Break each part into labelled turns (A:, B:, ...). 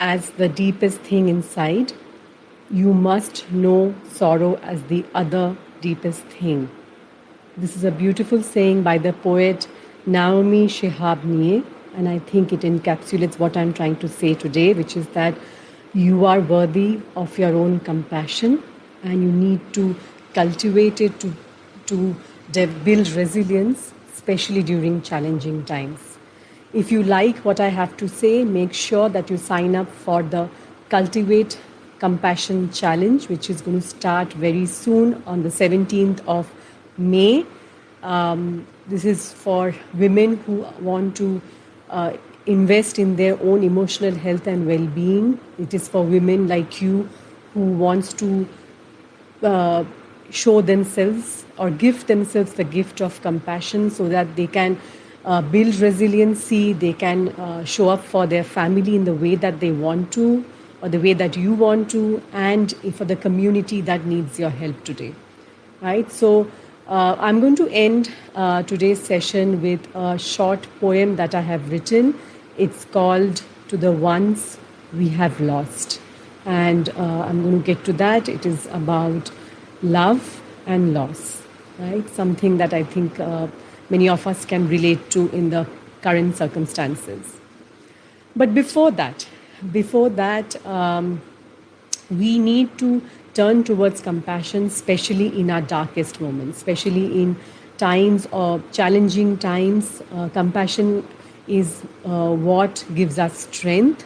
A: as the deepest thing inside, you must know sorrow as the other deepest thing. This is a beautiful saying by the poet Naomi Shihab Nye, and I think it encapsulates what I'm trying to say today, which is that you are worthy of your own compassion and you need to cultivate it to build resilience, especially during challenging times. If you like what I have to say, make sure that you sign up for the Cultivate Compassion Challenge, which is going to start very soon on the 17th of May. This is for women who want to invest in their own emotional health and well-being. It is for women like you who wants to show themselves or give themselves the gift of compassion so that they can build resiliency, they can show up for their family in the way that they want to or the way that you want to, and for the community that needs your help today, right? So I'm going to end today's session with a short poem that I have written. It's called To the Ones We Have Lost. And I'm going to get to that. It is about love and loss, right? Something that I think many of us can relate to in the current circumstances. But before that, we need to turn towards compassion, especially in our darkest moments, especially in times of challenging times. Compassion is what gives us strength.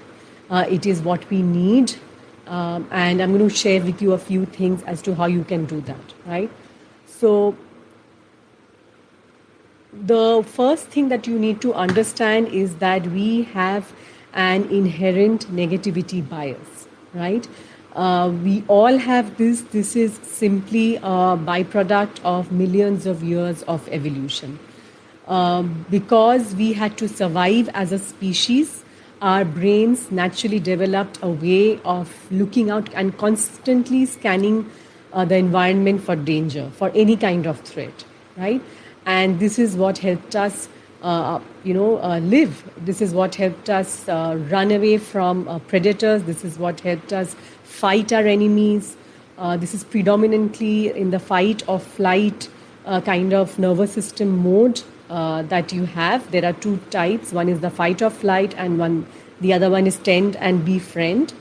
A: It is what we need. And I'm going to share with you a few things as to how you can do that, right? So the first thing that you need to understand is that we have an inherent negativity bias, right? We all have this. This is simply a byproduct of millions of years of evolution. Because we had to survive as a species, our brains naturally developed a way of looking out and constantly scanning the environment for danger, for any kind of threat, right? And this is what helped us live. This is what helped us run away from predators. This is what helped us fight our enemies. This is predominantly in the fight or flight kind of nervous system mode that you have. There are two types. One is the fight or flight, and the other one is tend and befriend.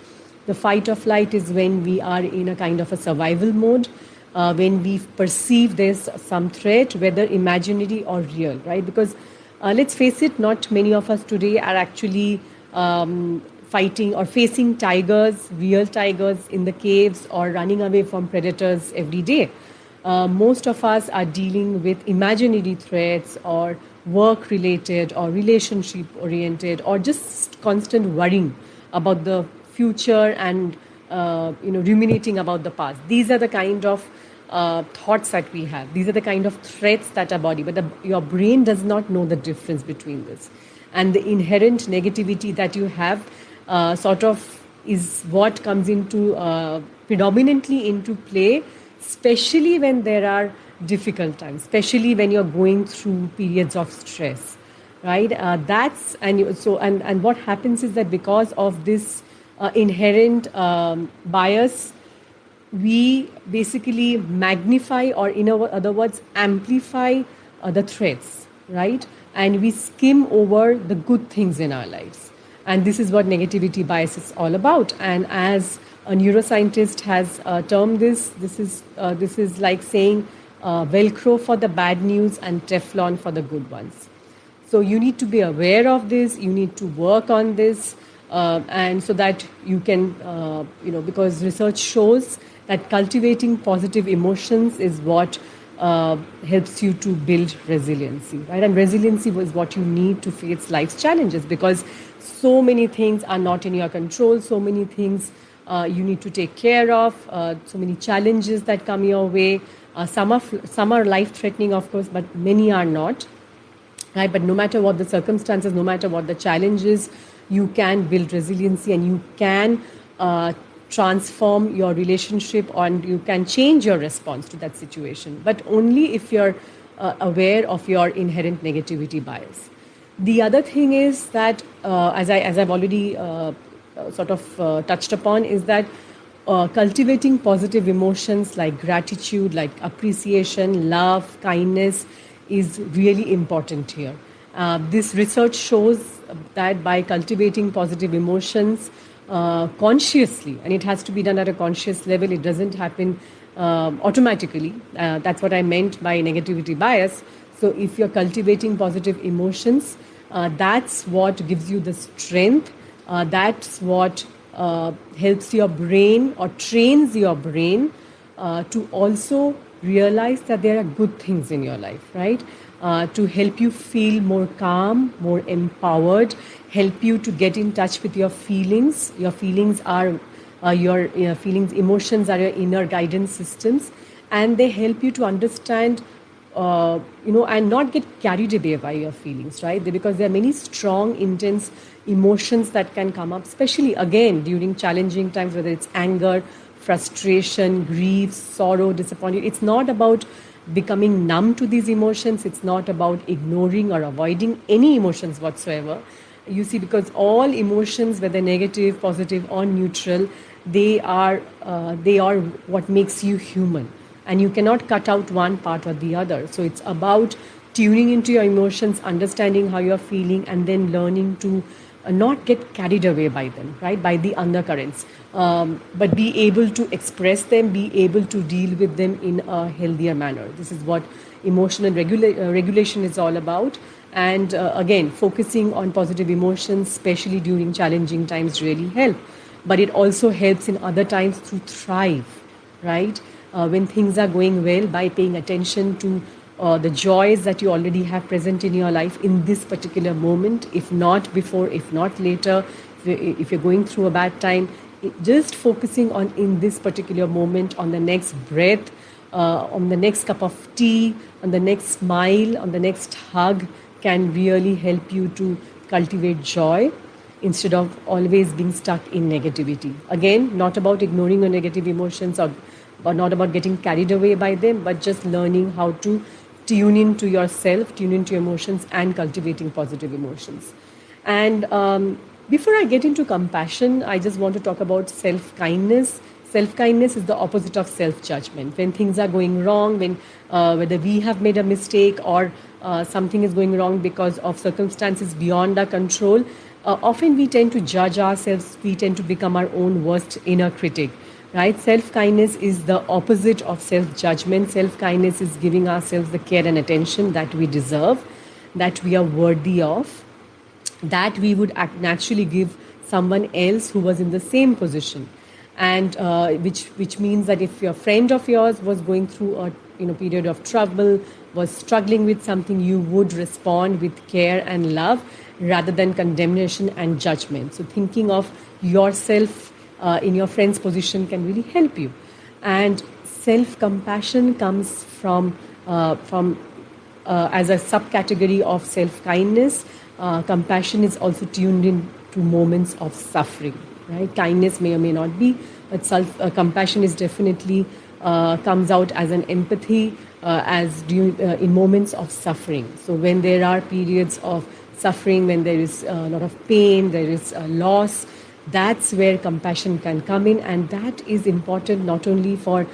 A: The fight or flight is when we are in a kind of a survival mode, when we perceive there's some threat, whether imaginary or real, right? Because let's face it, not many of us today are actually fighting or facing tigers, real tigers in the caves, or running away from predators every day. Most of us are dealing with imaginary threats or work-related or relationship-oriented or just constant worrying about the future and ruminating about the past. These are the kind of thoughts that we have. These are the kind of threats that our body, but your brain does not know the difference between this. And the inherent negativity that you have sort of is what comes into predominantly into play, especially when there are difficult times, especially when you're going through periods of stress, right? And what happens is that because of this inherent bias, we basically magnify, or in other words, amplify the threats, right? And we skim over the good things in our lives. And this is what negativity bias is all about. And as a neuroscientist has termed this is like saying Velcro for the bad news and Teflon for the good ones. So you need to be aware of this. You need to work on this, and so that you can, because research shows that cultivating positive emotions is what helps you to build resiliency, right? And resiliency is what you need to face life's challenges, because so many things are not in your control. So many things you need to take care of. So many challenges that come your way. Some are life-threatening, of course, but many are not. Right? But no matter what the circumstances, no matter what the challenges, you can build resiliency, and you can transform your relationship, and you can change your response to that situation, but only if you're aware of your inherent negativity bias. The other thing is that, as I've already sort of touched upon is that cultivating positive emotions like gratitude, like appreciation, love, kindness is really important here. This research shows that by cultivating positive emotions consciously, and it has to be done at a conscious level, it doesn't happen automatically. That's what I meant by negativity bias. So, if you're cultivating positive emotions, that's what gives you the strength. That's what helps your brain or trains your brain to also realize that there are good things in your life, right? To help you feel more calm, more empowered, help you to get in touch with your feelings. Your feelings are your feelings, emotions are your inner guidance systems, and they help you to understand and not get carried away by your feelings, right? Because there are many strong, intense emotions that can come up, especially again during challenging times, whether it's anger, frustration, grief, sorrow, disappointment. It's not about becoming numb to these emotions. It's not about ignoring or avoiding any emotions whatsoever. You see, because all emotions, whether negative, positive, or neutral, they are what makes you human, and you cannot cut out one part or the other. So it's about tuning into your emotions, understanding how you're feeling, and then learning to not get carried away by them, right? By the undercurrents, but be able to express them, be able to deal with them in a healthier manner. This is what emotional regulation is all about. And again, focusing on positive emotions, especially during challenging times, really help. But it also helps in other times to thrive, right? When things are going well, by paying attention to the joys that you already have present in your life in this particular moment, if not before, if not later, if you're going through a bad time, just focusing on in this particular moment, on the next breath, on the next cup of tea, on the next smile, on the next hug, can really help you to cultivate joy instead of always being stuck in negativity. Again, not about ignoring your negative emotions or not about getting carried away by them, but just learning how to tune into yourself, tune into your emotions, and cultivating positive emotions. And before I get into compassion, I just want to talk about self-kindness. Self-kindness is the opposite of self-judgment. When things are going wrong, when whether we have made a mistake or something is going wrong because of circumstances beyond our control, often we tend to judge ourselves. We tend to become our own worst inner critic. Right? Self-kindness is the opposite of self-judgment. Self-kindness is giving ourselves the care and attention that we deserve, that we are worthy of, that we would naturally give someone else who was in the same position. And which means that if a friend of yours was going through a period of trouble, was struggling with something, you would respond with care and love rather than condemnation and judgment. So thinking of yourself in your friend's position can really help you. And self-compassion comes from as a subcategory of self-kindness. Compassion is also tuned in to moments of suffering. Right? Kindness may or may not be, but compassion is definitely comes out as an empathy in moments of suffering. So when there are periods of suffering, when there is a lot of pain, there is a loss, that's where compassion can come in, and that is important not only for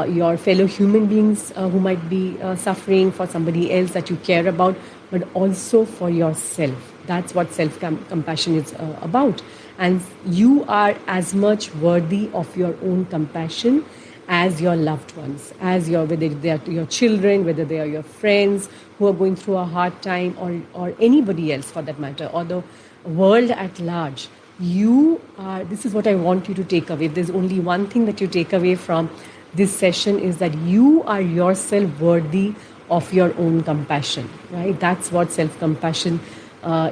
A: your fellow human beings who might be suffering, for somebody else that you care about, but also for yourself. That's what self-compassion is about. And you are as much worthy of your own compassion as your loved ones, whether they are your children, whether they are your friends who are going through a hard time, or anybody else for that matter, or the world at large. This is what I want you to take away. If there's only one thing that you take away from this session, is that you are yourself worthy of your own compassion, right? That's what self-compassion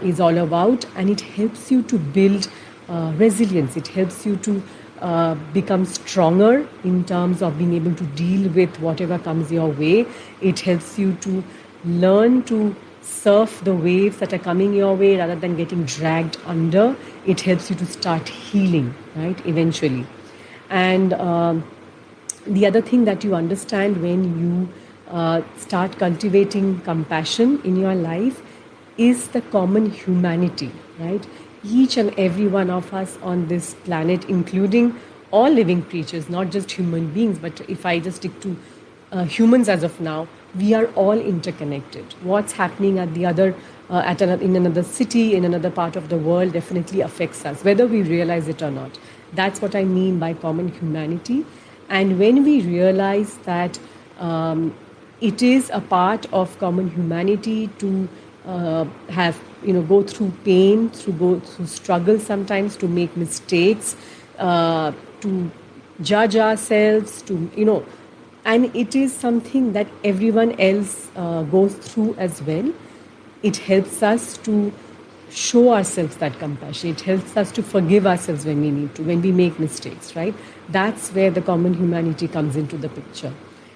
A: is all about. And it helps you to build resilience. It helps you to become stronger in terms of being able to deal with whatever comes your way. It helps you to learn to surf the waves that are coming your way rather than getting dragged under. It helps you to start healing, right, eventually. And the other thing that you understand when you start cultivating compassion in your life is the common humanity, right? each and every one of us on this planet, including all living creatures, not just human beings, but if I just stick to humans as of now, we are all interconnected. What's happening at the other, in another city, in another part of the world, definitely affects us, whether we realize it or not. That's what I mean by common humanity. And when we realize that it is a part of common humanity to have, go through pain, go through struggle sometimes, to make mistakes, to judge ourselves, and it is something that everyone else goes through as well. It helps us to show ourselves that compassion. It helps us to forgive ourselves when we need to, when we make mistakes, right? That's where the common humanity comes into the picture.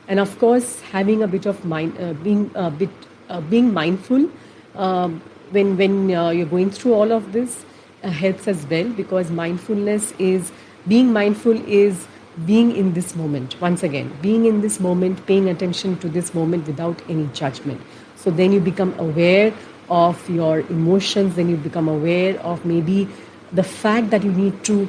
A: And of course, having a bit of being mindful when you're going through all of this helps as well, because being mindful is being in this moment. Once again, being in this moment, paying attention to this moment without any judgment. So then you become aware of your emotions, then you become aware of maybe the fact that you need to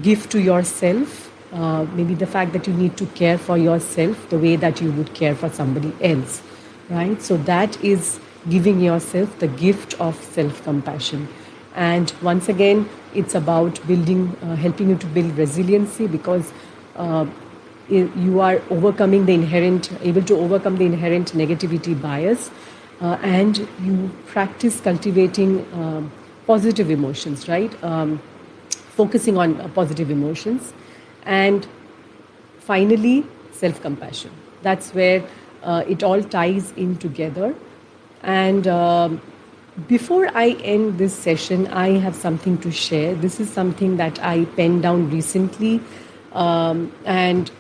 A: give to yourself, maybe the fact that you need to care for yourself the way that you would care for somebody else, right? So that is giving yourself the gift of self-compassion. And once again, it's about helping you to build resiliency, because you are able to overcome the inherent negativity bias, and you practice cultivating positive emotions, right? Focusing on positive emotions. And finally, self-compassion. That's where it all ties in together. And before I end this session, I have something to share. This is something that I penned down recently. And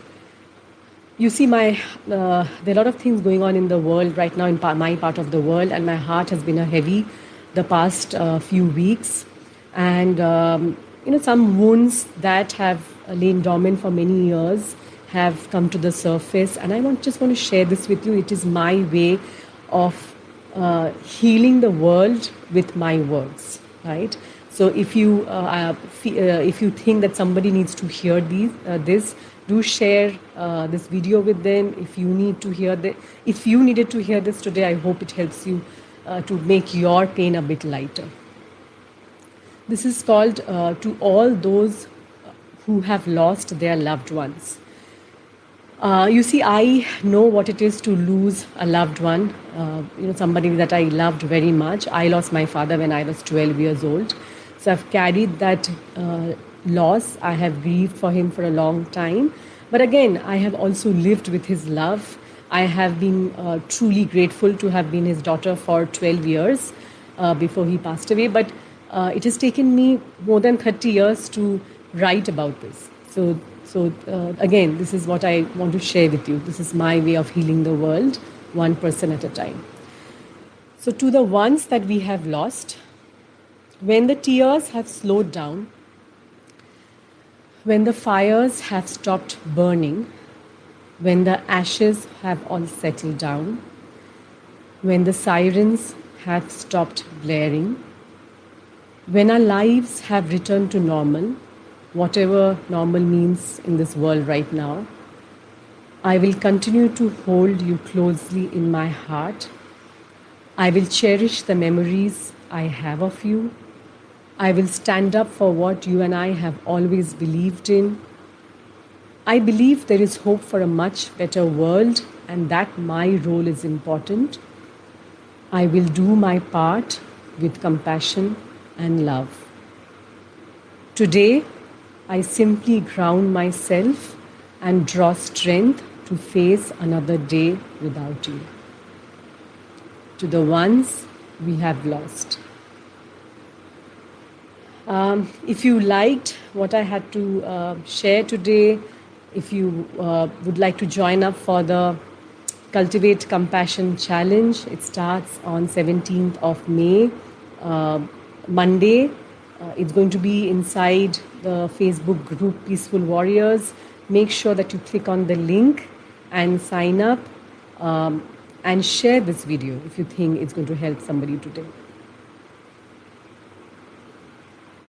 A: you see, there are a lot of things going on in the world right now, in my part of the world, and my heart has been heavy the past few weeks. And, some wounds that have lain dormant for many years have come to the surface. And I just want to share this with you. It is my way of healing the world with my words, right? So if you think that somebody needs to hear this, do share this video with them. If you needed to hear this today, I hope it helps you to make your pain a bit lighter. This is called To All Those Who Have Lost Their Loved Ones. You see, I know what it is to lose a loved one, somebody that I loved very much. I lost my father when I was 12 years old. So I've carried that loss. I have grieved for him for a long time. But again, I have also lived with his love. I have been truly grateful to have been his daughter for 12 years before he passed away. But it has taken me more than 30 years to write about this. So again, this is what I want to share with you. This is my way of healing the world, one person at a time. So to the ones that we have lost, when the tears have slowed down, when the fires have stopped burning, when the ashes have all settled down, when the sirens have stopped blaring, when our lives have returned to normal, whatever normal means in this world right now, I will continue to hold you closely in my heart. I will cherish the memories I have of you. I will stand up for what you and I have always believed in. I believe there is hope for a much better world, and that my role is important. I will do my part with compassion and love. Today, I simply ground myself and draw strength to face another day without you. To the ones we have lost. If you liked what I had to share today, if you would like to join up for the Cultivate Compassion Challenge, it starts on 17th of May, Monday. It's going to be inside the Facebook group Peaceful Warriors. Make sure that you click on the link and sign up and share this video if you think it's going to help somebody today.